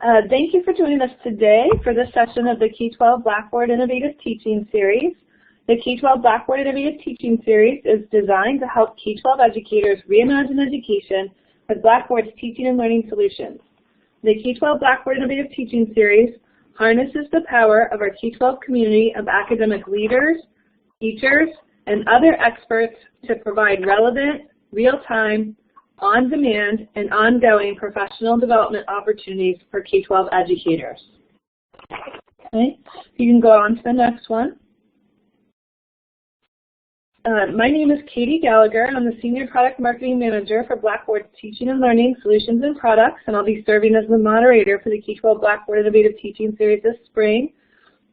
Thank you for joining us today for this session of the K-12 Blackboard Innovative Teaching Series. The K-12 Blackboard Innovative Teaching Series is designed to help K-12 educators reimagine education with Blackboard's teaching and learning solutions. The K-12 Blackboard Innovative Teaching Series harnesses the power of our K-12 community of academic leaders, teachers, and other experts to provide relevant, real-time, on-demand, and ongoing professional development opportunities for K-12 educators. Okay, you can go on to the next one. My name is Katie Gallagher, and I'm the Senior Product Marketing Manager for Blackboard's Teaching and Learning Solutions and Products, and I'll be serving as the moderator for the K-12 Blackboard Innovative Teaching Series this spring.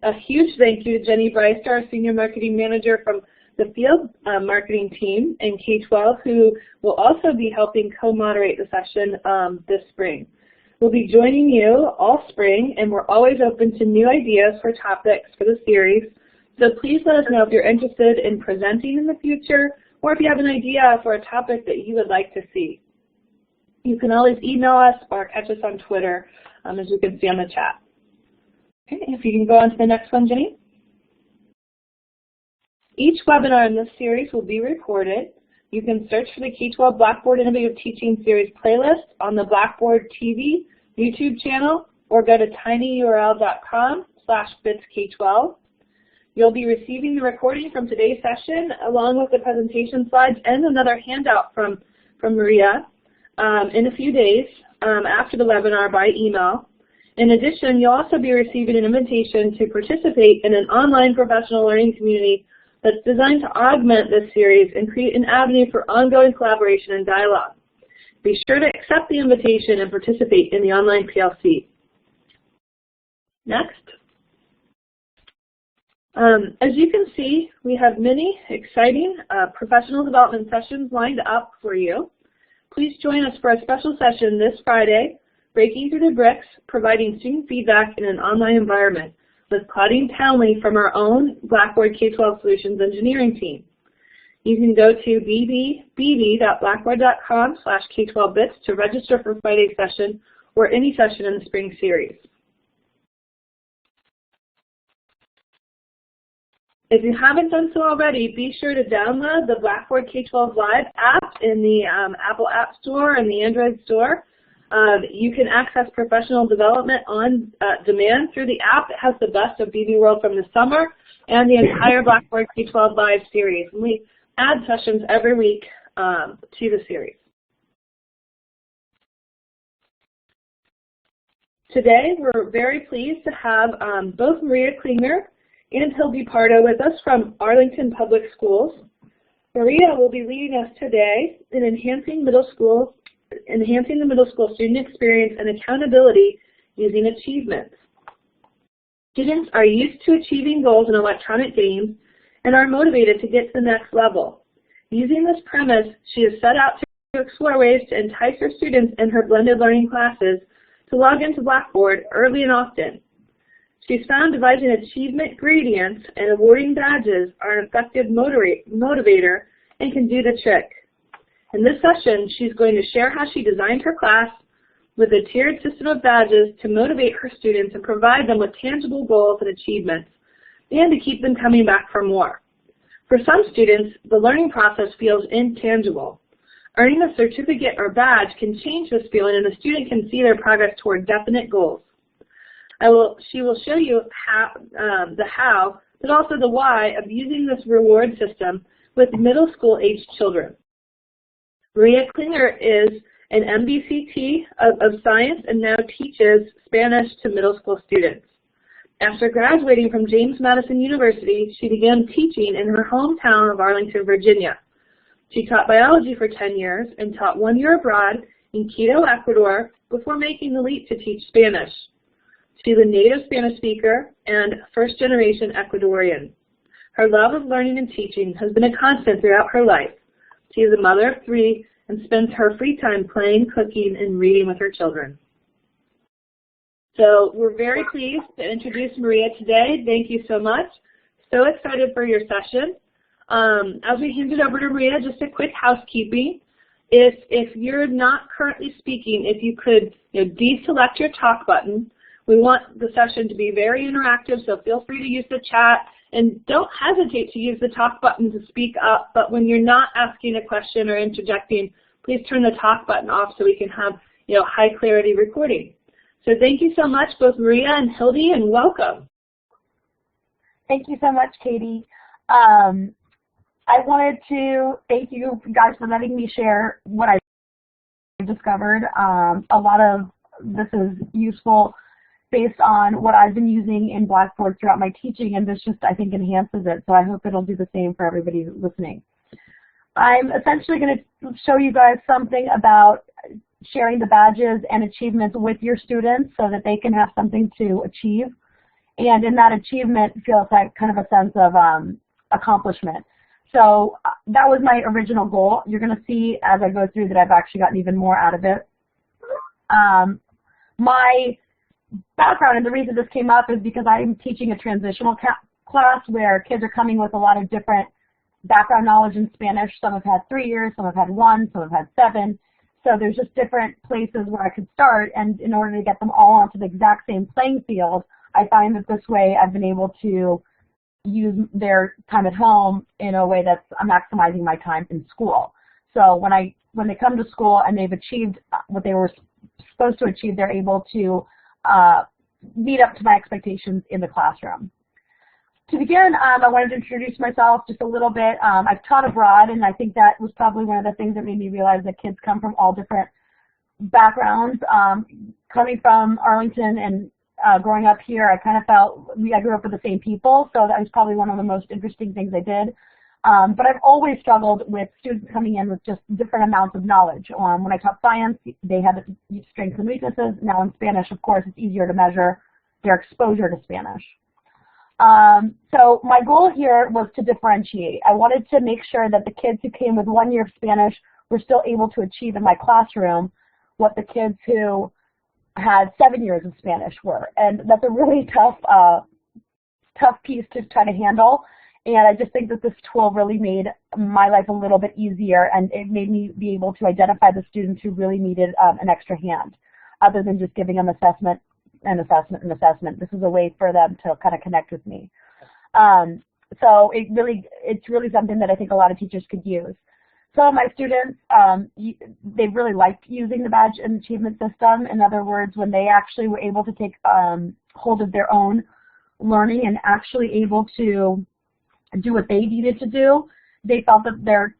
A huge thank you to Jenny Bryce, our Senior Marketing Manager from the field marketing team in K-12, who will also be helping co-moderate the session this spring. We'll be joining you all spring, and we're always open to new ideas for topics for the series. So please let us know if you're interested in presenting in the future, or if you have an idea for a topic that you would like to see. You can always email us or catch us on Twitter, as you can see on the chat. Okay, if you can go on to the next one, Jenny. Each webinar in this series will be recorded. You can search for the K-12 Blackboard Innovative Teaching Series playlist on the Blackboard TV YouTube channel, or go to tinyurl.com/bitsK12. You'll be receiving the recording from today's session along with the presentation slides and another handout from Maria in a few days after the webinar by email. In addition, you'll also be receiving an invitation to participate in an online professional learning community that's designed to augment this series and create an avenue for ongoing collaboration and dialogue. Be sure to accept the invitation and participate in the online PLC. Next. As you can see, we have many exciting professional development sessions lined up for you. Please join us for a special session this Friday, Breaking Through the Bricks, providing student feedback in an online environment, with Claudine Townley from our own Blackboard K-12 Solutions Engineering team. You can go to bb.blackboard.com/K12bits to register for Friday's session or any session in the spring series. If you haven't done so already, be sure to download the Blackboard K-12 Live app in the Apple App Store and the Android Store. You can access professional development on demand through the app. It has the best of BB World from the summer and the entire Blackboard K-12 Live series. And we add sessions every week to the series. Today, we're very pleased to have both Maria Klinger and Hildy Pardo with us from Arlington Public Schools. Maria will be leading us today in enhancing the middle school student experience and accountability using achievements. Students are used to achieving goals in electronic games and are motivated to get to the next level. Using this premise, she has set out to explore ways to entice her students in her blended learning classes to log into Blackboard early and often. She's found devising achievement gradients and awarding badges are an effective motivator and can do the trick. In this session, she's going to share how she designed her class with a tiered system of badges to motivate her students and provide them with tangible goals and achievements, and to keep them coming back for more. For some students, the learning process feels intangible. Earning a certificate or badge can change this feeling, and the student can see their progress toward definite goals. She will show you the how, but also the why of using this reward system with middle school aged children. Maria Klinger is an MBCT of Science and now teaches Spanish to middle school students. After graduating from James Madison University, she began teaching in her hometown of Arlington, Virginia. She taught biology for 10 years and taught 1 year abroad in Quito, Ecuador, before making the leap to teach Spanish. She's a native Spanish speaker and first-generation Ecuadorian. Her love of learning and teaching has been a constant throughout her life. She is a mother of 3 and spends her free time playing, cooking, and reading with her children. So we're very pleased to introduce Maria today. Thank you so much. So excited for your session. As we hand it over to Maria, just a quick housekeeping. If you're not currently speaking, if you could deselect your talk button. We want the session to be very interactive, so feel free to use the chat, and don't hesitate to use the talk button to speak up, but when you're not asking a question or interjecting, please turn the talk button off so we can have high clarity recording. So thank you so much, both Maria and Hildy, and welcome. Thank you so much, Katie. I wanted to thank you guys for letting me share what I discovered. A lot of this is useful based on what I've been using in Blackboard throughout my teaching, and this just, I think, enhances it, so I hope it'll do the same for everybody listening. I'm essentially going to show you guys something about sharing the badges and achievements with your students so that they can have something to achieve, and in that achievement feels like kind of a sense of accomplishment. So that was my original goal. You're going to see as I go through that I've actually gotten even more out of it. My background, and the reason this came up is because I'm teaching a transitional class where kids are coming with a lot of different background knowledge in Spanish. Some have had 3 years, some have had 1, some have had 7. So there's just different places where I could start, and in order to get them all onto the exact same playing field, I find that this way I've been able to use their time at home in a way that's maximizing my time in school. So when they come to school and they've achieved what they were supposed to achieve, they're able to meet up to my expectations in the classroom. To begin, I wanted to introduce myself just a little bit. I've taught abroad, and I think that was probably one of the things that made me realize that kids come from all different backgrounds. Coming from Arlington and growing up here, I kind of felt I grew up with the same people, so that was probably one of the most interesting things I did. But I've always struggled with students coming in with just different amounts of knowledge. When I taught science, they had strengths and weaknesses. Now in Spanish, of course, it's easier to measure their exposure to Spanish. So my goal here was to differentiate. I wanted to make sure that the kids who came with 1 year of Spanish were still able to achieve in my classroom what the kids who had 7 years of Spanish were. And that's a really tough piece to try to handle. And I just think that this tool really made my life a little bit easier, and it made me be able to identify the students who really needed an extra hand, other than just giving them assessment and assessment and assessment. This is a way for them to kind of connect with me. So it's really something that I think a lot of teachers could use. Some of my students, they really liked using the badge and achievement system. In other words, when they actually were able to take hold of their own learning and actually able to do what they needed to do, they felt that their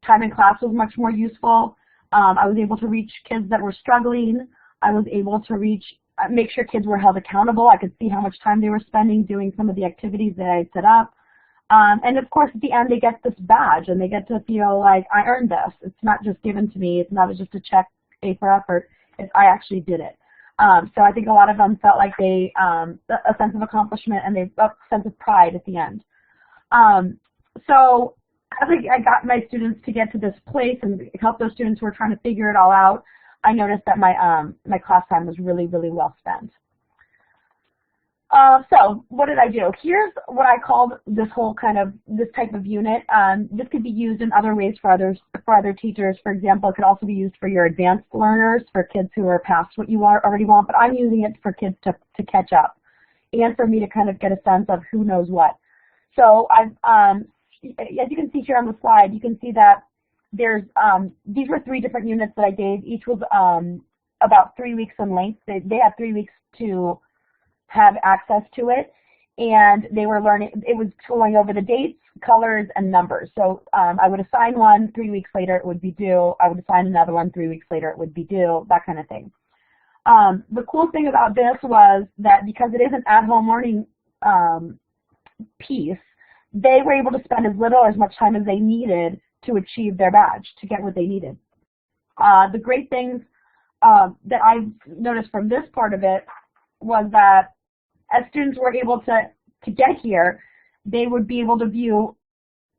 time in class was much more useful. I was able to reach kids that were struggling. I was able to make sure kids were held accountable. I could see how much time they were spending doing some of the activities that I had set up. And of course, at the end, they get this badge, and they get to feel like, I earned this. It's not just given to me. It's not just a check, A for effort. I actually did it. So I think a lot of them felt like a sense of accomplishment, and a sense of pride at the end. So as I got my students to get to this place and help those students who were trying to figure it all out, I noticed that my class time was really, really well spent. So what did I do? Here's what I called this type of unit. This could be used in other ways for other teachers. For example, it could also be used for your advanced learners, for kids who are past what you already want, but I'm using it for kids to catch up and for me to kind of get a sense of who knows what. So as you can see here on the slide, you can see that these were 3 different units that I gave. Each was about 3 weeks in length. They had 3 weeks to have access to it, and they were learning. It was going over the dates, colors, and numbers. So I would assign one, 3 weeks later it would be due. I would assign another one, 3 weeks later it would be due, that kind of thing. The cool thing about this was that because it is an at-home learning piece, they were able to spend as little or as much time as they needed to achieve their badge, to get what they needed. The great things that I noticed from this part of it was that as students were able to get here, they would be able to view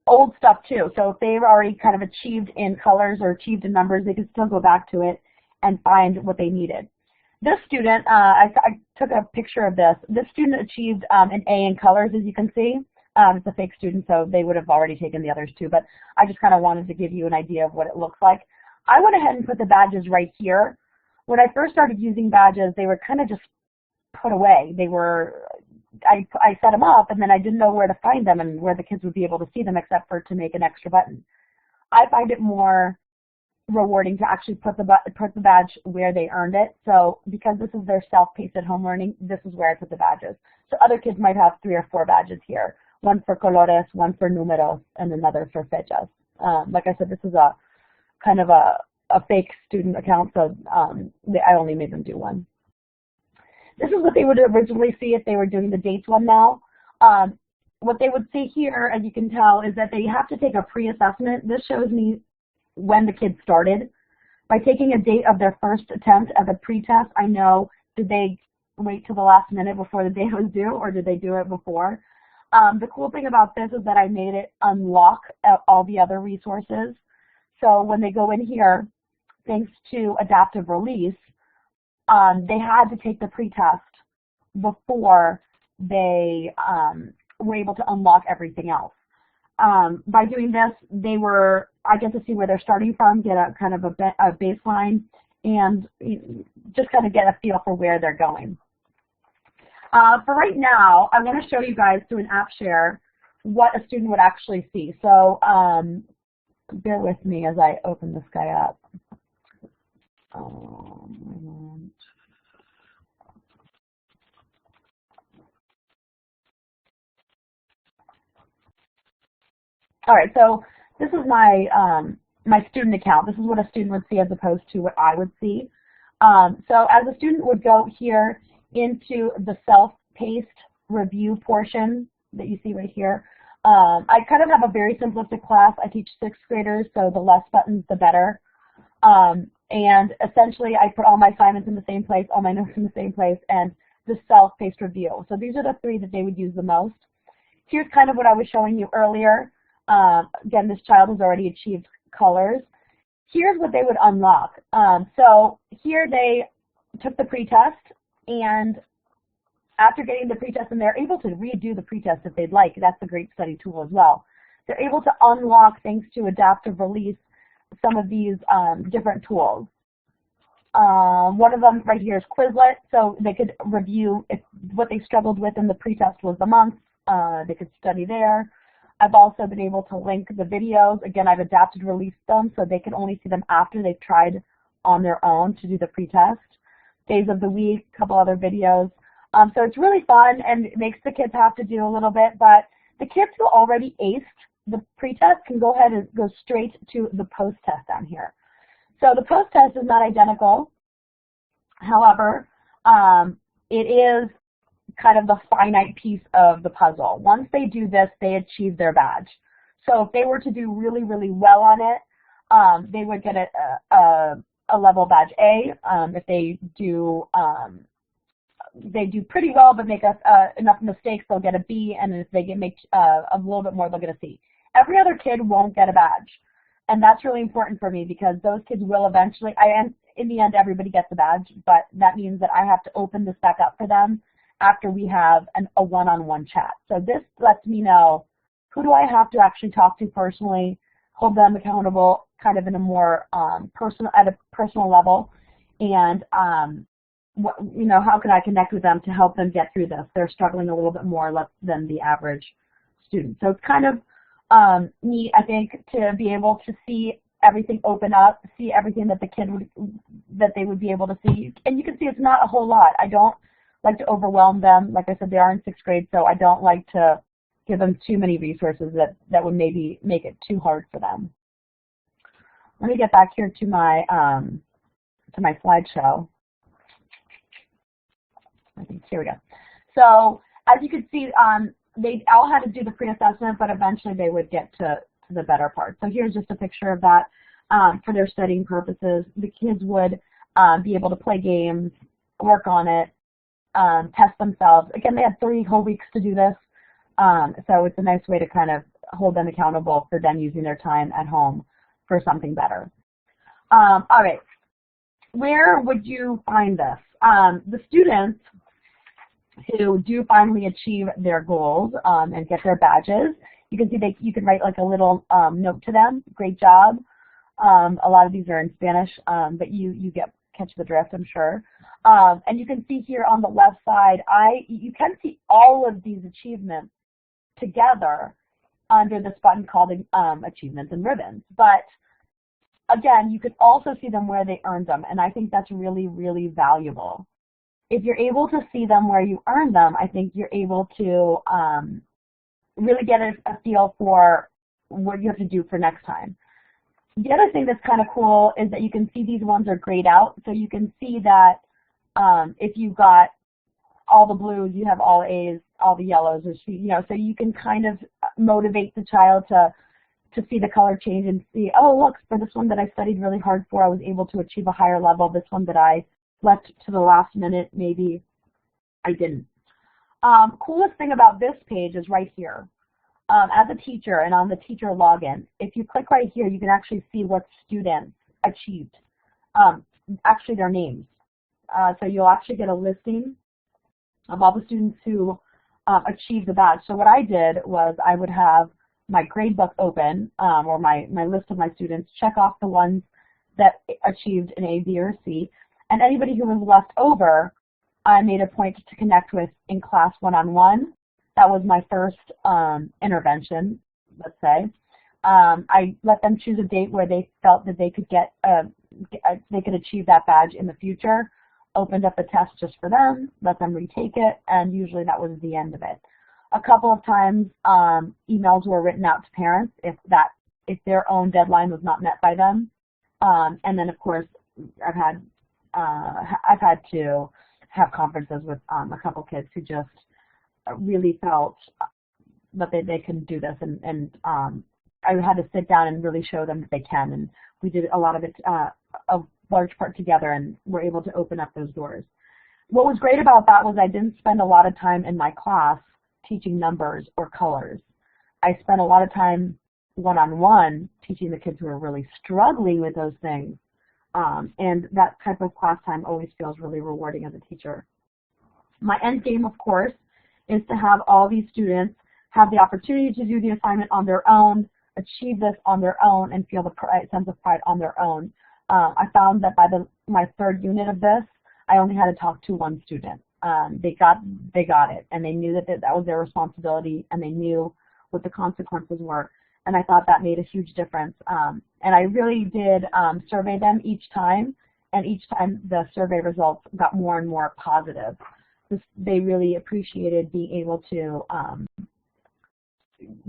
old stuff too. So if they've already kind of achieved in colors or achieved in numbers, they could still go back to it and find what they needed. This student, I took a picture of this. This student achieved an A in colors, as you can see. It's a fake student, so they would have already taken the others too, but I just kind of wanted to give you an idea of what it looks like. I went ahead and put the badges right here. When I first started using badges, they were kind of just put away. I set them up, and then I didn't know where to find them and where the kids would be able to see them except for to make an extra button. I find it more rewarding to actually put the badge where they earned it. So because this is their self-paced at home learning, this is where I put the badges. So other kids might have 3 or 4 badges here, one for colores, one for números, and another for fechas. Like I said, this is a kind of a fake student account, so I only made them do one. This is what they would originally see if they were doing the dates one now. What they would see here, as you can tell, is that they have to take a pre-assessment. This shows me when the kids started. By taking a date of their first attempt at the pre-test, I know, did they wait till the last minute before the date was due, or did they do it before? The cool thing about this is that I made it unlock all the other resources. So when they go in here, thanks to adaptive release, they had to take the pretest before they were able to unlock everything else. By doing this, I get to see where they're starting from, get a kind of a baseline, and just kind of get a feel for where they're going. For right now, I want to show you guys through an app share what a student would actually see. So bear with me as I open this guy up. All right, so this is my my student account. This is what a student would see as opposed to what I would see. So as a student would go here into the self-paced review portion that you see right here. I kind of have a very simplistic class. I teach 6th graders, so the less buttons, the better. And essentially, I put all my assignments in the same place, all my notes in the same place, and the self-paced review. So these are the 3 that they would use the most. Here's kind of what I was showing you earlier. Again, this child has already achieved colors. Here's what they would unlock. So here they took the pretest, and after getting the pretest, and they're able to redo the pretest if they'd like. That's a great study tool as well. They're able to unlock, thanks to adaptive release, some of these different tools. One of them right here is Quizlet, so they could review if what they struggled with in the pretest was the month. They could study there. I've also been able to link the videos. Again, I've adapted released them so they can only see them after they've tried on their own to do the pretest. Days of the week, a couple other videos. So it's really fun, and it makes the kids have to do a little bit, but the kids who already aced the pretest can go ahead and go straight to the post-test down here. So the post-test is not identical. However, it is kind of the finite piece of the puzzle. Once they do this, they achieve their badge. So if they were to do really, really well on it, they would get a level badge A. If they do pretty well but make enough mistakes, they'll get a B, and if they make a little bit more, they'll get a C. Every other kid won't get a badge, and that's really important for me because those kids will eventually, in the end, everybody gets a badge, but that means that I have to open this back up for them after we have a one-on-one chat. So this lets me know who do I have to actually talk to personally, hold them accountable kind of in a more at a personal level, and how can I connect with them to help them get through this? They're struggling a little bit more than the average student. So it's kind of neat, I think, to be able to see everything open up, see everything that they would be able to see. And you can see it's not a whole lot. I don't like to overwhelm them. Like I said, they are in 6th grade, so I don't like to give them too many resources that would maybe make it too hard for them. Let me get back here to my slideshow. I think here we go. So as you can see, they all had to do the pre-assessment, but eventually they would get to the better part. So here's just a picture of that for their studying purposes. The kids would be able to play games, work on it, test themselves. Again, they had 3 whole weeks to do this, so it's a nice way to kind of hold them accountable for them using their time at home for something better. All right, where would you find this? The students who do finally achieve their goals and get their badges, you can see you can write like a little note to them, great job. A lot of these are in Spanish, but you catch the drift, I'm sure. And you can see here on the left side, you can see all of these achievements together under this button called Achievements and Ribbons. But again, you can also see them where they earned them, and I think that's really, really valuable. If you're able to see them where you earned them, I think you're able to really get a feel for what you have to do for next time. The other thing that's kind of cool is that you can see these ones are grayed out, so you can see that if you got all the blues, you have all A's, all the yellows, or so you can kind of motivate the child to see the color change and see, oh, look, for this one that I studied really hard for, I was able to achieve a higher level. This one that I left to the last minute, maybe I didn't. Coolest thing about this page is right here. As a teacher and on the teacher login, if you click right here, you can actually see what students achieved, actually their names. So you'll actually get a listing of all the students who achieved the badge. So what I did was I would have my grade book open, or my list of my students, check off the ones that achieved an A, B, or C, and anybody who was left over, I made a point to connect with in class one-on-one. That was my first intervention, let's say. I let them choose a date where they felt that they could they could achieve that badge in the future. Opened up a test just for them, let them retake it, and usually that was the end of it. A couple of times, emails were written out to parents if their own deadline was not met by them. And then, of course, I've had to have conferences with a couple kids who just really felt that they couldn't do this, and I had to sit down and really show them that they can, and we did a lot of it, a large part together, and were able to open up those doors. What was great about that was I didn't spend a lot of time in my class teaching numbers or colors. I spent a lot of time one-on-one teaching the kids who are really struggling with those things, and that type of class time always feels really rewarding as a teacher. My end game, of course, is to have all these students have the opportunity to do the assignment on their own, achieve this on their own, and feel the sense of pride on their own. I found that by my third unit of this, I only had to talk to one student. They got it, and they knew that was their responsibility, and they knew what the consequences were. And I thought that made a huge difference. And I really did survey them each time, and each time the survey results got more and more positive. They really appreciated being able to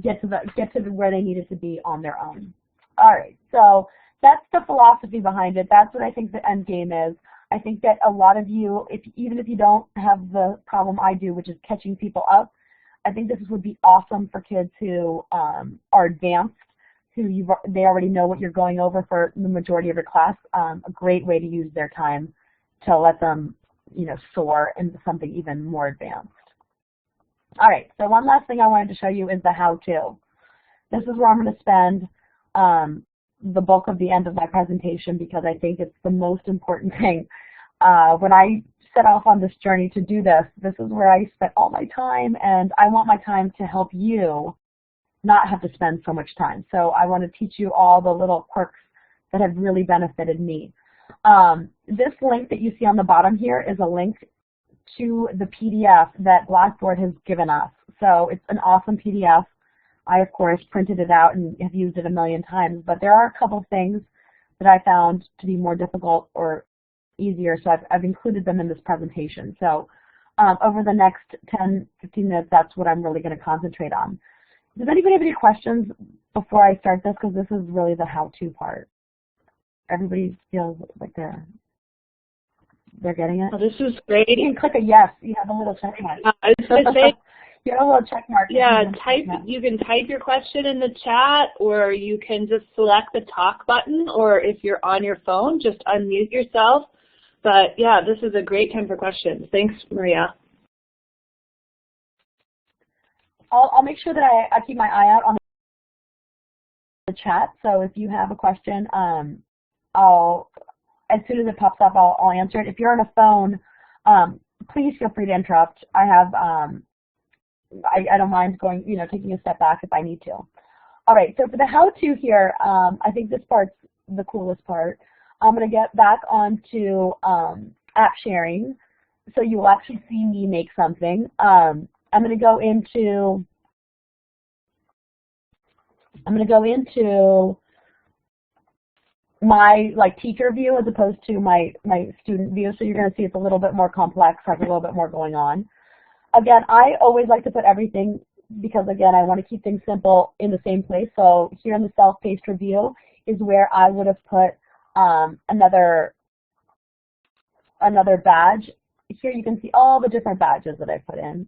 get to where they needed to be on their own. All right, so that's the philosophy behind it. That's what I think the end game is. I think that a lot of you, even if you don't have the problem I do, which is catching people up, I think this would be awesome for kids who are advanced, they already know what you're going over for the majority of your class. A great way to use their time to let them, soar into something even more advanced. All right, so one last thing I wanted to show you is the how-to. This is where I'm going to spend the bulk of the end of my presentation because I think it's the most important thing. When I set off on this journey to do this, this is where I spent all my time, and I want my time to help you not have to spend so much time. So I want to teach you all the little quirks that have really benefited me. This link that you see on the bottom here is a link to the PDF that Blackboard has given us. So it's an awesome PDF. I, of course, printed it out and have used it a million times, but there are a couple things that I found to be more difficult or easier, so I've included them in this presentation. So over the next 10, 15 minutes, that's what I'm really going to concentrate on. Does anybody have any questions before I start this? Because this is really the how-to part. Everybody feels like they're getting it? Oh, this is great. You can click a yes. You have a little check mark. I was going to say, you have a little check mark. Yeah, you can type your question in the chat, or you can just select the talk button, or if you're on your phone, just unmute yourself. But yeah, this is a great time for questions. Thanks, Maria. I'll make sure that I keep my eye out on the chat. So if you have a question, as soon as it pops up, I'll answer it. If you're on a phone, please feel free to interrupt. I have I don't mind going, taking a step back if I need to. All right, so for the how-to here, I think this part's the coolest part. I'm going to get back onto app sharing, so you will actually see me make something. I'm going to go into my teacher view as opposed to my student view, so you're going to see it's a little bit more complex, has a little bit more going on. Again, I always like to put everything, because again, I want to keep things simple, in the same place. So here in the self-paced review is where I would have put another badge. Here you can see all the different badges that I put in.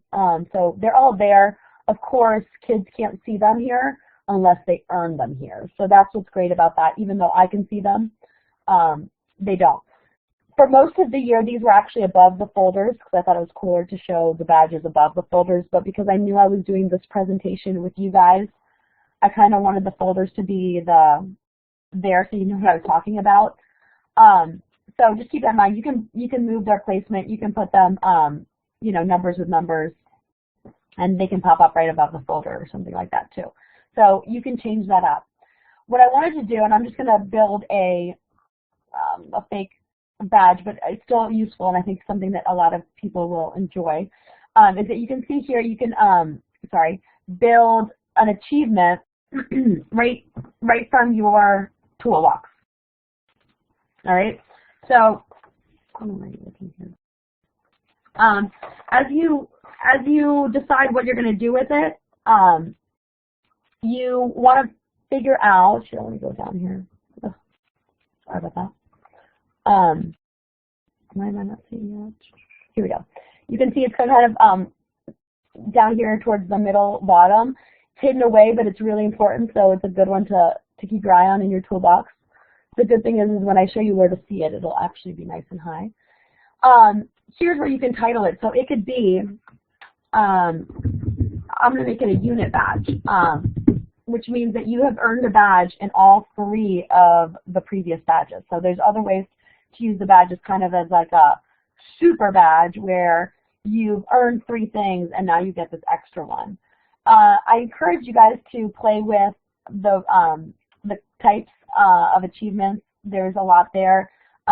So they're all there. Of course, kids can't see them here unless they earn them here. So that's what's great about that. Even though I can see them, they don't. For most of the year, these were actually above the folders because I thought it was cooler to show the badges above the folders. But because I knew I was doing this presentation with you guys, I kind of wanted the folders to be there so you know what I was talking about. So just keep that in mind. You can move their placement. You can put them, numbers with numbers, and they can pop up right above the folder or something like that too. So you can change that up. What I wanted to do, and I'm just going to build a fake badge, but it's still useful, and I think something that a lot of people will enjoy, is that you can see here you can build an achievement right from your toolbox. All right. So as you decide what you're going to do with it, you want to figure out. Here, let me go down here. Oh, sorry about that. Why am I not seeing that? Here we go. You can see it's kind of down here towards the middle bottom. It's hidden away, but it's really important, so it's a good one to keep your eye on in your toolbox. The good thing is when I show you where to see it, it'll actually be nice and high. Here's where you can title it. So it could be, I'm going to make it a unit badge, which means that you have earned a badge in all 3 of the previous badges. So there's other ways to use the badges kind of as like a super badge where you've earned 3 things and now you get this extra one. I encourage you guys to play with the types of achievements. There's a lot there.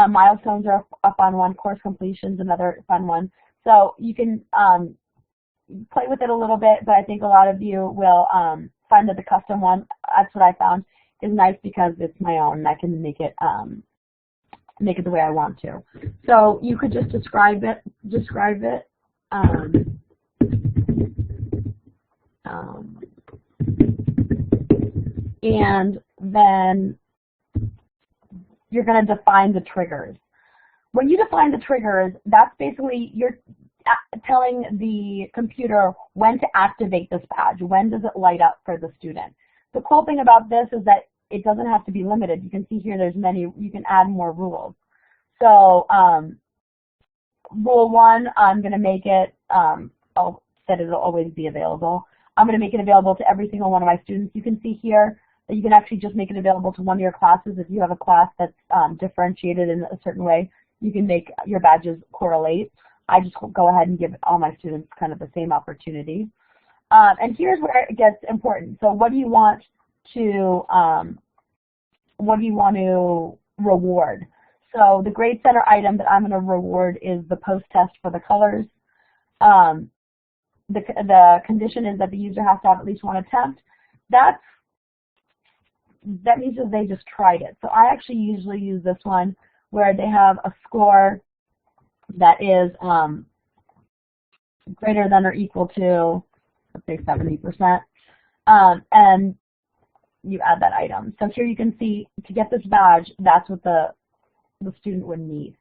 Milestones are up on one, course completions another fun one. So you can play with it a little bit, but I think a lot of you will find that the custom one, that's what I found, is nice because it's my own and I can make it the way I want to. So you could just describe it, and then you're going to define the triggers. When you define the triggers, that's basically you're telling the computer when to activate this badge. When does it light up for the student? The cool thing about this is that it doesn't have to be limited. You can see here there's many, you can add more rules. So rule 1, I'm going to make it, that it'll always be available. I'm going to make it available to every single one of my students. You can see here that you can actually just make it available to one of your classes. If you have a class that's differentiated in a certain way, you can make your badges correlate. I just go ahead and give all my students kind of the same opportunity. And here's where it gets important. So what do you want to reward? So the grade center item that I'm going to reward is the post test for the colors. The condition is that the user has to have at least 1 attempt. That means that they just tried it. So I actually usually use this one where they have a score that is greater than or equal to, let's say 70%, and you add that item. So here you can see to get this badge, that's what the student would need.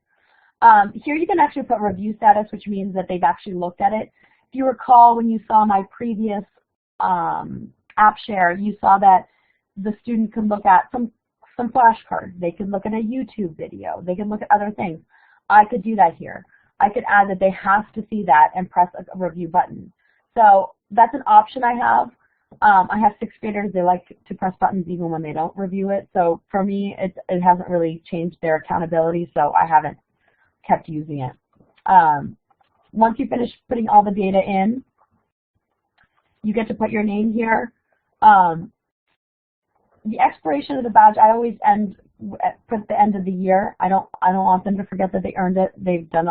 Here you can actually put review status, which means that they've actually looked at it. If you recall when you saw my previous app share, you saw that the student could look at some flashcards. They could look at a YouTube video. They could look at other things. I could do that here. I could add that they have to see that and press a review button. So that's an option I have. I have 6th graders. They like to press buttons even when they don't review it. So for me, it hasn't really changed their accountability, so I haven't kept using it. Once you finish putting all the data in, you get to put your name here. The expiration of the badge, I always end for the end of the year. I don't want them to forget that they earned it. They've done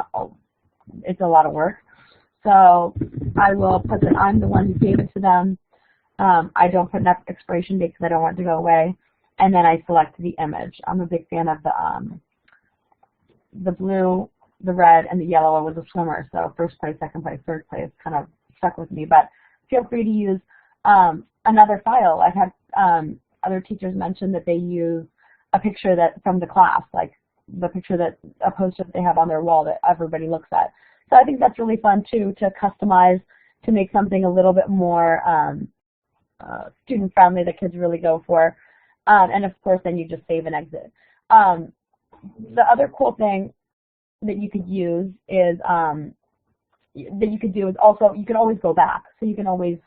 it's a lot of work. So I will put that I'm the one who gave it to them. I don't put an expiration date because I don't want it to go away. And then I select the image. I'm a big fan of the blue, the red, and the yellow. I was a swimmer, so first place, second place, third place kind of stuck with me. But feel free to use another file. I've had other teachers mention that they use a picture that from the class, like the picture that a poster that they have on their wall that everybody looks at. So I think that's really fun too, to customize, to make something a little bit more student friendly that kids really go for. And of course, then you just save and exit. The other cool thing that you could use is also you can always go back. So you can always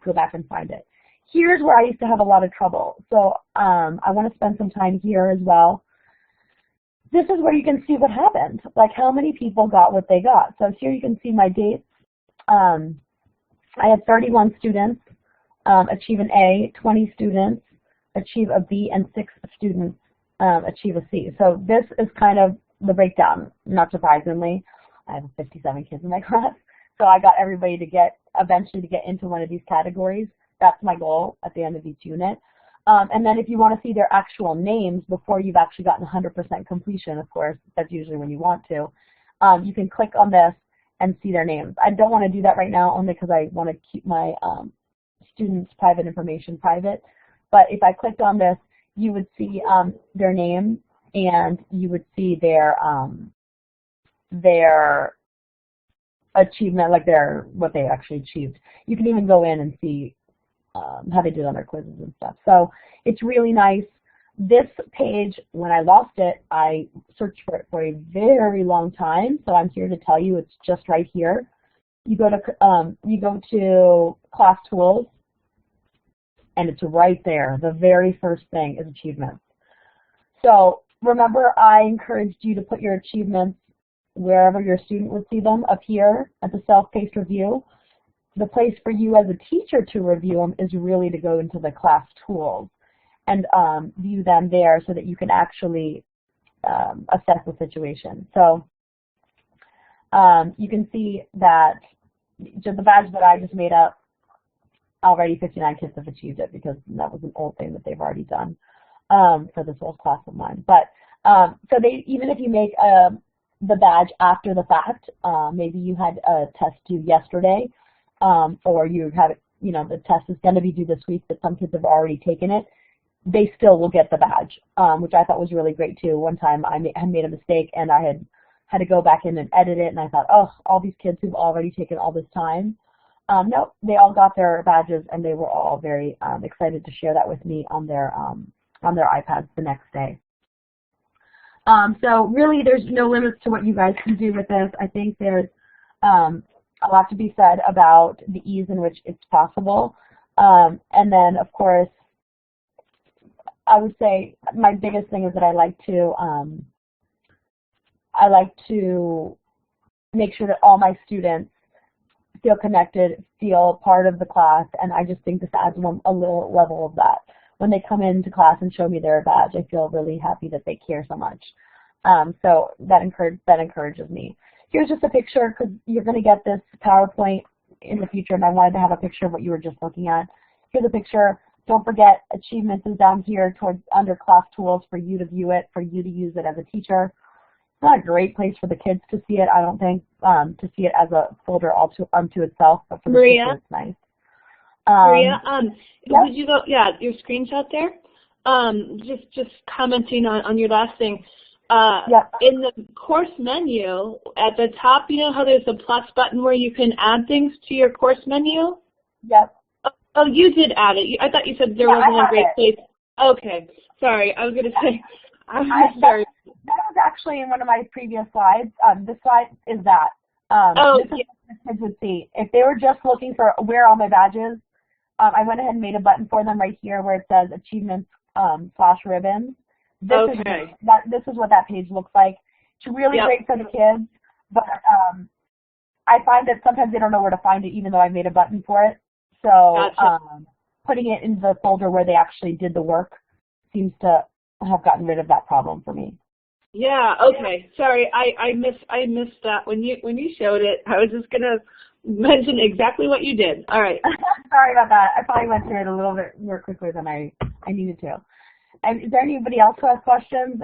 go back and find it. Here's where I used to have a lot of trouble. So I want to spend some time here as well. This is where you can see what happened, like how many people got what they got. So here you can see my dates. I had 31 students achieve an A, 20 students achieve a B, and 6 students achieve a C. So this is kind of the breakdown, not surprisingly. I have 57 kids in my class, so I got everybody to eventually get into one of these categories. That's my goal at the end of each unit. And then if you want to see their actual names before you've actually gotten 100% completion, of course, that's usually when you want to, you can click on this and see their names. I don't want to do that right now only because I want to keep my students' private information private. But if I clicked on this, you would see their name, and you would see their achievement, like what they actually achieved. You can even go in and see how they did on their quizzes and stuff. So it's really nice. This page, when I lost it, I searched for it for a very long time. So I'm here to tell you it's just right here. You go to class tools, and it's right there. The very first thing is achievements. So remember, I encouraged you to put your achievements wherever your student would see them, up here at the self-paced review. The place for you as a teacher to review them is really to go into the class tools and view them there so that you can actually assess the situation. So you can see that just the badge that I just made up, already 59 kids have achieved it because that was an old thing that they've already done for this old class of mine. But so even if you make the badge after the fact, maybe you had a test due yesterday, or you have, the test is going to be due this week, but some kids have already taken it, they still will get the badge, which I thought was really great too. One time I had made a mistake and I had to go back in and edit it, and I thought, oh, all these kids who've already taken all this time. No, they all got their badges, and they were all very excited to share that with me on their iPads the next day. So really, there's no limits to what you guys can do with this. I think there's a lot to be said about the ease in which it's possible. And then, of course, I would say my biggest thing is that I like to make sure that all my students feel connected, feel part of the class, and I just think this adds a little level of that. When they come into class and show me their badge, I feel really happy that they care so much. So that encourages me. Here's just a picture, because you're going to get this PowerPoint in the future, and I wanted to have a picture of what you were just looking at. Here's a picture. Don't forget, achievements is down here under class tools for you to view it, for you to use it as a teacher. It's not a great place for the kids to see it, I don't think, to see it as a folder unto itself, but for the Maria, teacher, it's nice. Maria, yeah? would you go, your screenshot there? Just commenting on your last thing. In the course menu, at the top, you know how there's a plus button where you can add things to your course menu? Yep. Oh, you did add it. I thought you said there wasn't a great place. Okay. Sorry, I was going to say. I'm sorry. That was actually in one of my previous slides. This slide is that. This is what the kids would see. If they were just looking for where are all my badges, I went ahead and made a button for them right here where it says achievements / ribbons. This is what that page looks like. It's really great for the kids, but I find that sometimes they don't know where to find it, even though I made a button for it. So putting it in the folder where they actually did the work seems to have gotten rid of that problem for me. Yeah. Okay. Sorry, I missed that when you showed it. I was just gonna mention exactly what you did. All right. Sorry about that. I probably went through it a little bit more quickly than I needed to. And is there anybody else who has questions?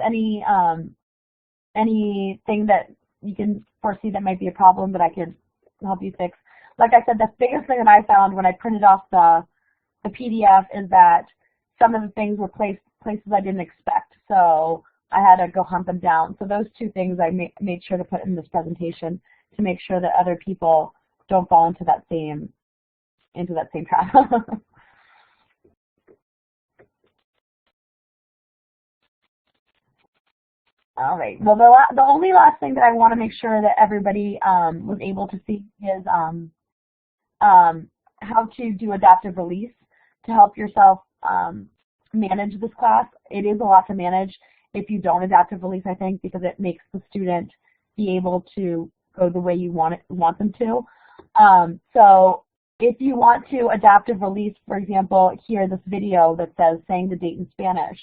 Anything that you can foresee that might be a problem that I could help you fix? Like I said, the biggest thing that I found when I printed off the PDF is that some of the things were places I didn't expect. So I had to go hunt them down. So those two things I made sure to put in this presentation to make sure that other people don't fall into that same trap. All right. Well, the only last thing that I want to make sure that everybody was able to see is how to do adaptive release to help yourself manage this class. It is a lot to manage if you don't adaptive release, I think, because it makes the student be able to go the way you want them to. So if you want to adaptive release, for example, here this video that says saying the date in Spanish,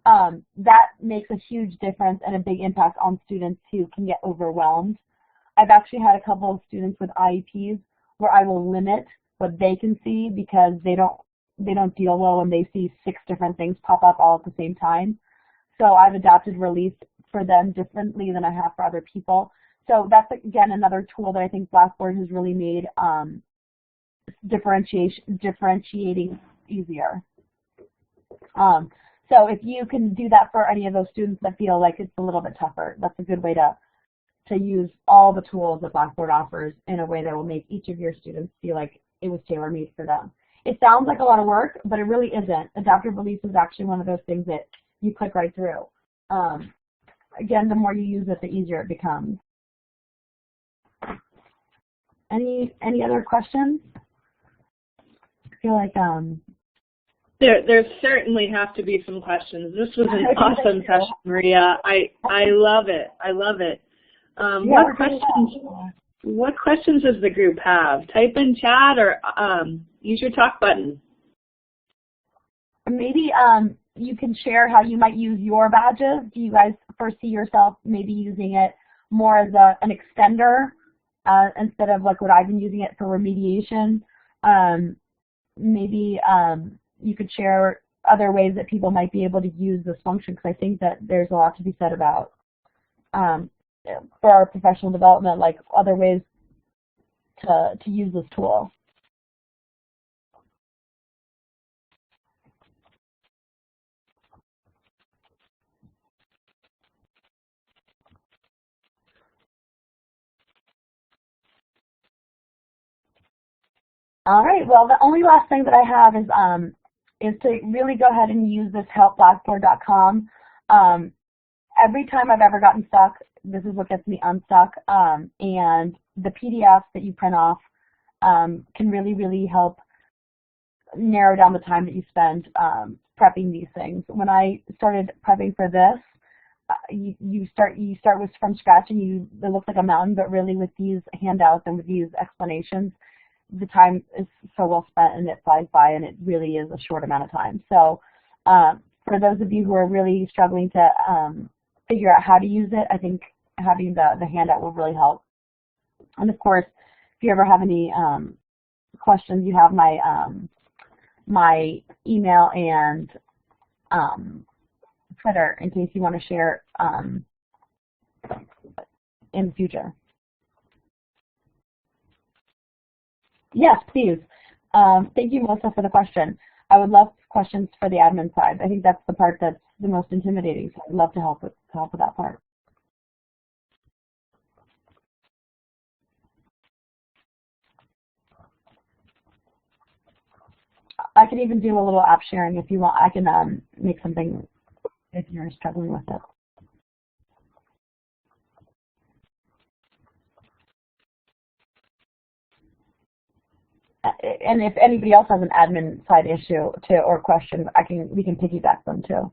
that makes a huge difference and a big impact on students who can get overwhelmed. I've actually had a couple of students with IEPs where I will limit what they can see because they don't deal well when they see 6 different things pop up all at the same time. So I've adapted release for them differently than I have for other people. So that's, again, another tool that I think Blackboard has really made differentiating easier. So if you can do that for any of those students that feel like it's a little bit tougher, that's a good way to use all the tools that Blackboard offers in a way that will make each of your students feel like it was tailor-made for them. It sounds like a lot of work, but it really isn't. Adaptive release is actually one of those things that you click right through. Again, the more you use it, the easier it becomes. Any other questions? I feel like There certainly have to be some questions. This was an awesome session, Maria. I love it. I love it. What questions does the group have? Type in chat or use your talk button. Maybe you can share how you might use your badges. Do you guys foresee yourself maybe using it more as an extender instead of like what I've been using it for remediation? Maybe you could share other ways that people might be able to use this function, because I think that there's a lot to be said about for our professional development, like other ways to use this tool. All right, well, the only last thing that I have is to really go ahead and use this helpblackboard.com. Every time I've ever gotten stuck, this is what gets me unstuck, and the PDFs that you print off can really, really help narrow down the time that you spend prepping these things. When I started prepping for this, you start from scratch, and it looks like a mountain, but really with these handouts and with these explanations, the time is so well spent and it flies by, and it really is a short amount of time. So for those of you who are really struggling to figure out how to use it, I think having the handout will really help. And of course, if you ever have any questions, you have my email and Twitter in case you want to share in the future. Yes, please. Thank you, Melissa, for the question. I would love questions for the admin side. I think that's the part that's the most intimidating, so I'd love to help with that part. I can even do a little app sharing if you want. I can make something if you're struggling with it. And if anybody else has an admin side issue or question, we can piggyback them too.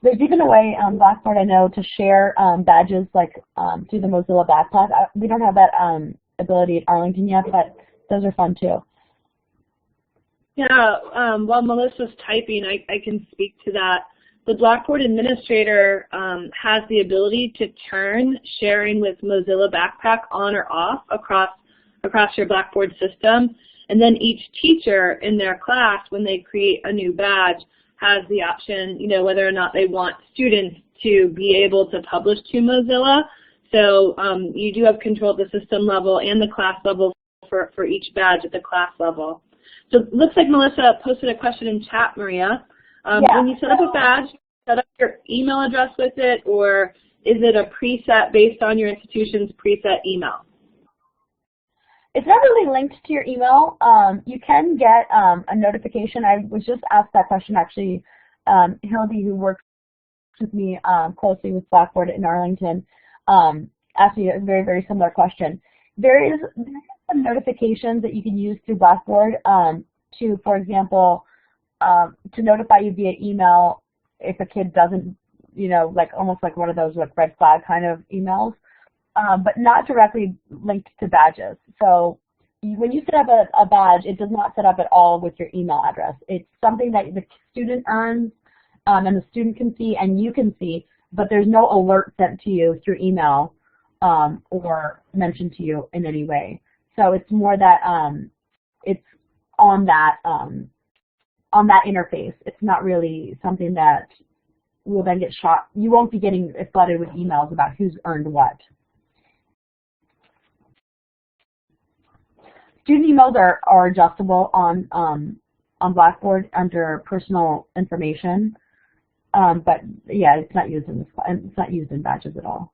There's even a way on Blackboard, I know, to share badges like through the Mozilla Backpack. We don't have that ability at Arlington yet, but those are fun too. Yeah, while Melissa's typing, I can speak to that. The Blackboard administrator has the ability to turn sharing with Mozilla Backpack on or off across your Blackboard system. And then each teacher in their class, when they create a new badge, has the option, whether or not they want students to be able to publish to Mozilla. So you do have control at the system level and the class level for each badge at the class level. So it looks like Melissa posted a question in chat, Maria. When you set up a badge, set up your email address with it, or is it a preset based on your institution's preset email? It's not really linked to your email. You can get a notification. I was just asked that question, actually. Hildy, who works with me closely with Blackboard in Arlington, asked me a very, very similar question. There is some notifications that you can use through Blackboard to, for example, to notify you via email if a kid doesn't, like almost like one of those like red flag kind of emails, but not directly linked to badges. So when you set up a badge, it does not set up at all with your email address. It's something that the student earns and the student can see and you can see, but there's no alert sent to you through email or mentioned to you in any way. So it's more that it's on that interface. It's not really something that will then get shot. You won't be getting flooded with emails about who's earned what. Student emails are adjustable on Blackboard under personal information, but yeah, it's not used in badges at all.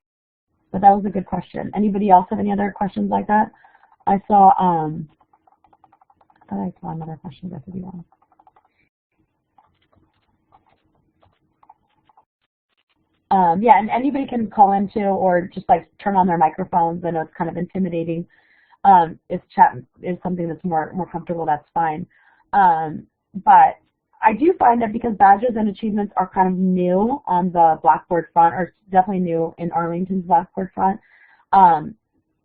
But that was a good question. Anybody else have any other questions like that? I saw I thought I saw another question, but I could be wrong. Yeah, and anybody can call in too, or just like turn on their microphones. I know it's kind of intimidating. If chat is something that's more comfortable, that's fine. But I do find that because badges and achievements are kind of new on the Blackboard front, or definitely new in Arlington's Blackboard front,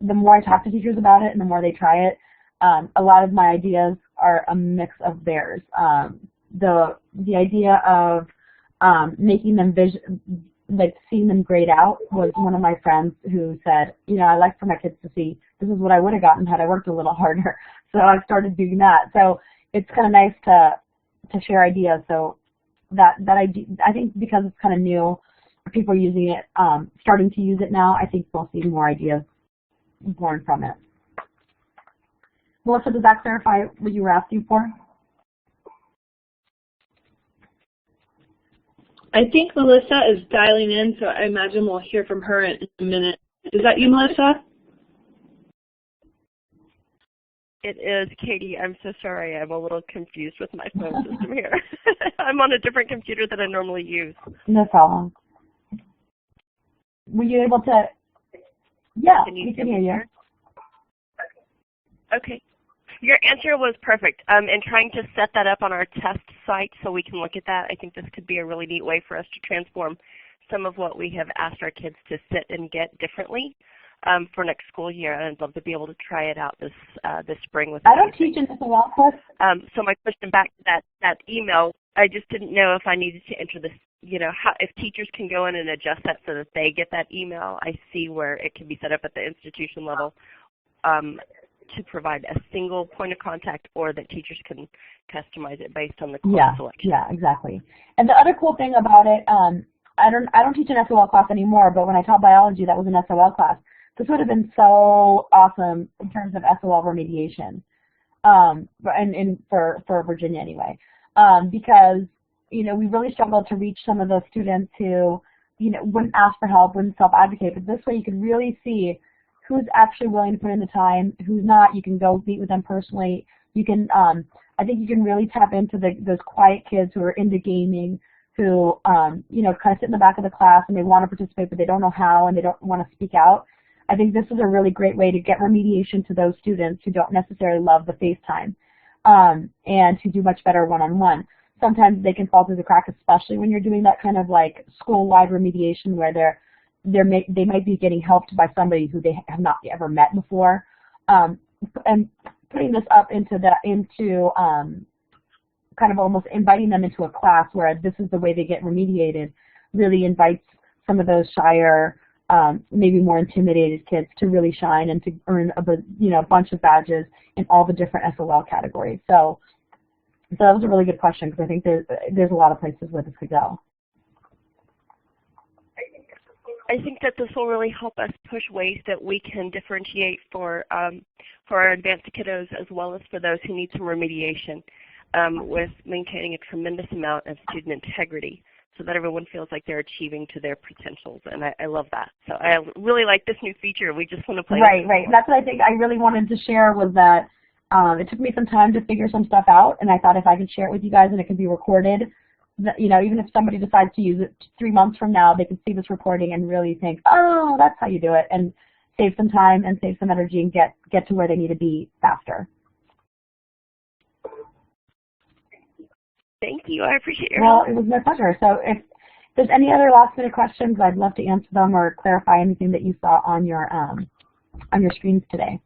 the more I talk to teachers about it and the more they try it, a lot of my ideas are a mix of theirs. The idea of making them seeing them grayed out was one of my friends who said, I like for my kids to see this is what I would have gotten had I worked a little harder. So I started doing that. So it's kind of nice to share ideas. So that idea, I think because it's kind of new, people are using it, starting to use it now, I think we'll see more ideas born from it. Melissa, does that clarify what you were asking for? I think Melissa is dialing in, so I imagine we'll hear from her in a minute. Is that you, Melissa? It is, Katie. I'm so sorry. I'm a little confused with my phone system here. I'm on a different computer than I normally use. No problem. Were you able to? Yeah, we can hear you. Okay. Your answer was perfect. And trying to set that up on our test site so we can look at that, I think this could be a really neat way for us to transform some of what we have asked our kids to sit and get differently for next school year. And I'd love to be able to try it out this spring with. I don't teach in SOL class. So my question back to that email, I just didn't know if I needed to enter this. If teachers can go in and adjust that so that they get that email. I see where it can be set up at the institution level. To provide a single point of contact, or that teachers can customize it based on the course selection. Yeah, exactly. And the other cool thing about it, I don't teach an SOL class anymore, but when I taught biology, that was an SOL class. This would have been so awesome in terms of SOL remediation, and for Virginia anyway, because we really struggled to reach some of those students who wouldn't ask for help, wouldn't self-advocate. But this way, you could really see who's actually willing to put in the time, who's not. You can go meet with them personally. You can, I think you can really tap into those quiet kids who are into gaming, who, kind of sit in the back of the class and they want to participate, but they don't know how and they don't want to speak out. I think this is a really great way to get remediation to those students who don't necessarily love the FaceTime, and who do much better one-on-one. Sometimes they can fall through the crack, especially when you're doing that kind of like school-wide remediation where they might be getting helped by somebody who they have not ever met before, and putting this up into kind of almost inviting them into a class where this is the way they get remediated really invites some of those shyer, maybe more intimidated kids to really shine and to earn a bunch of badges in all the different SOL categories. So that was a really good question because I think there's a lot of places where this could go. I think that this will really help us push ways that we can differentiate for our advanced kiddos as well as for those who need some remediation with maintaining a tremendous amount of student integrity so that everyone feels like they're achieving to their potentials. And I love that. So I really like this new feature. We just want to play Right. That's what I think I really wanted to share was that it took me some time to figure some stuff out, and I thought if I could share it with you guys and it could be recorded, that, even if somebody decides to use it 3 months from now, they could see this recording and really think, oh, that's how you do it, and save some time and save some energy and get to where they need to be faster. Thank you. I appreciate your help. Well, it was my pleasure. So if there's any other last-minute questions, I'd love to answer them or clarify anything that you saw on your screens today.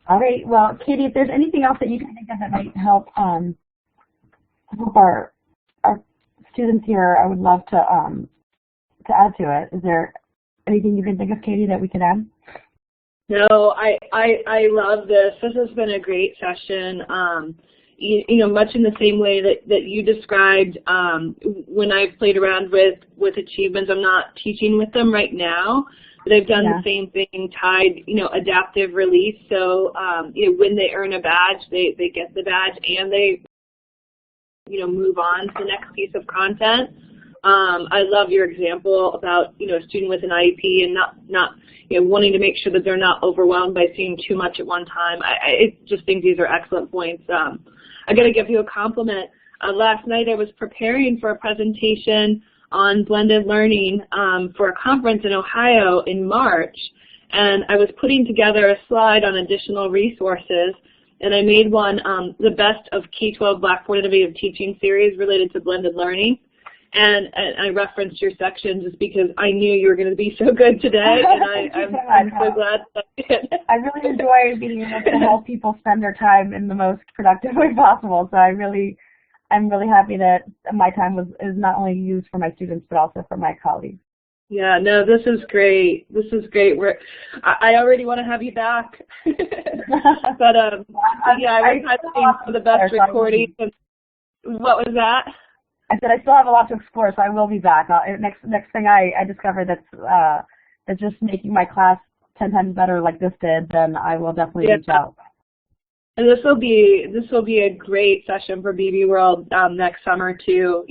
All right. Well, Katie, if there's anything else that you can think of that might help our students here, I would love to add to it. Is there anything you can think of, Katie, that we could add? No, I love this. This has been a great session. Much in the same way that you described. When I've played around with achievements, I'm not teaching with them right now. They've done the same thing, tied, adaptive release. So, when they earn a badge, they get the badge and they, move on to the next piece of content. I love your example about, a student with an IEP and not wanting to make sure that they're not overwhelmed by seeing too much at one time. I just think these are excellent points. I got to give you a compliment. Last night I was preparing for a presentation on blended learning for a conference in Ohio in March, and I was putting together a slide on additional resources, and I made one, the best of K-12 Blackboard Innovative Teaching Series related to blended learning, and I referenced your section just because I knew you were going to be so good today, and I'm so glad that I did. I really enjoy being able to help people spend their time in the most productive way possible, so I'm really happy that my time is not only used for my students, but also for my colleagues. Yeah, no, this is great. This is great. I already want to have you back. But yeah, I was asking for the best recording. What was that? I said I still have a lot to explore, so I will be back. Next thing I discover that's just making my class 10 times better like this did, then I will definitely reach out. And this will be a great session for BB World next summer too.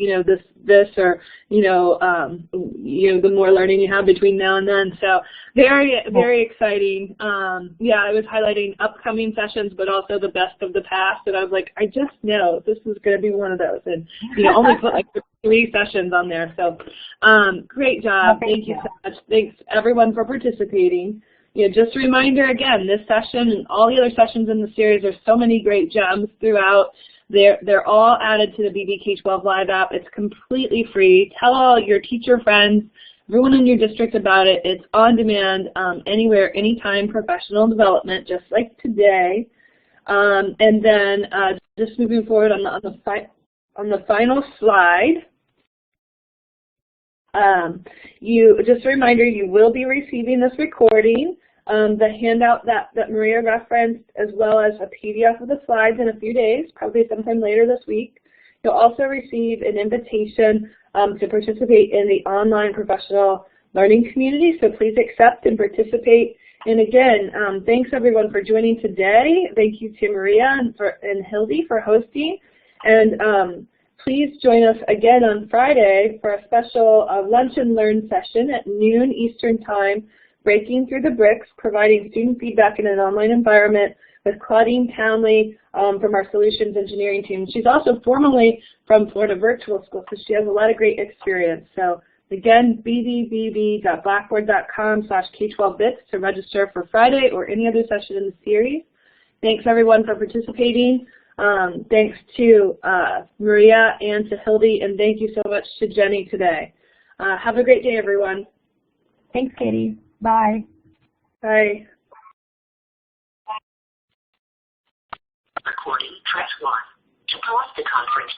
This or the more learning you have between now and then. So very exciting. Yeah, I was highlighting upcoming sessions, but also the best of the past. And I was like, I just know this is going to be one of those. And only put like 3 sessions on there. So great job. Well, thank you so much. Thanks everyone for participating. Just a reminder again, this session and all the other sessions in the series, there's so many great gems throughout. They're all added to the BB K-12 Live app. It's completely free. Tell all your teacher friends, everyone in your district about it. It's on demand, anywhere, anytime, professional development, just like today. And then just moving forward on the final slide. Just a reminder, you will be receiving this recording, the handout that Maria referenced, as well as a PDF of the slides in a few days, probably sometime later this week. You'll also receive an invitation to participate in the online professional learning community, so please accept and participate. And again, thanks everyone for joining today. Thank you to Maria and Hildy for hosting. And please join us again on Friday for a special Lunch and Learn session at noon Eastern Time, Breaking Through the Bricks, providing student feedback in an online environment with Claudine Townley from our Solutions Engineering team. She's also formerly from Florida Virtual School, so she has a lot of great experience. So again, bdbb.blackboard.com/K12bits to register for Friday or any other session in the series. Thanks everyone for participating. Thanks to Maria and to Hildy, and thank you so much to Jenny today. Have a great day, everyone. Thanks, Katie. Bye. Bye. Recording, press 1. To pause the conference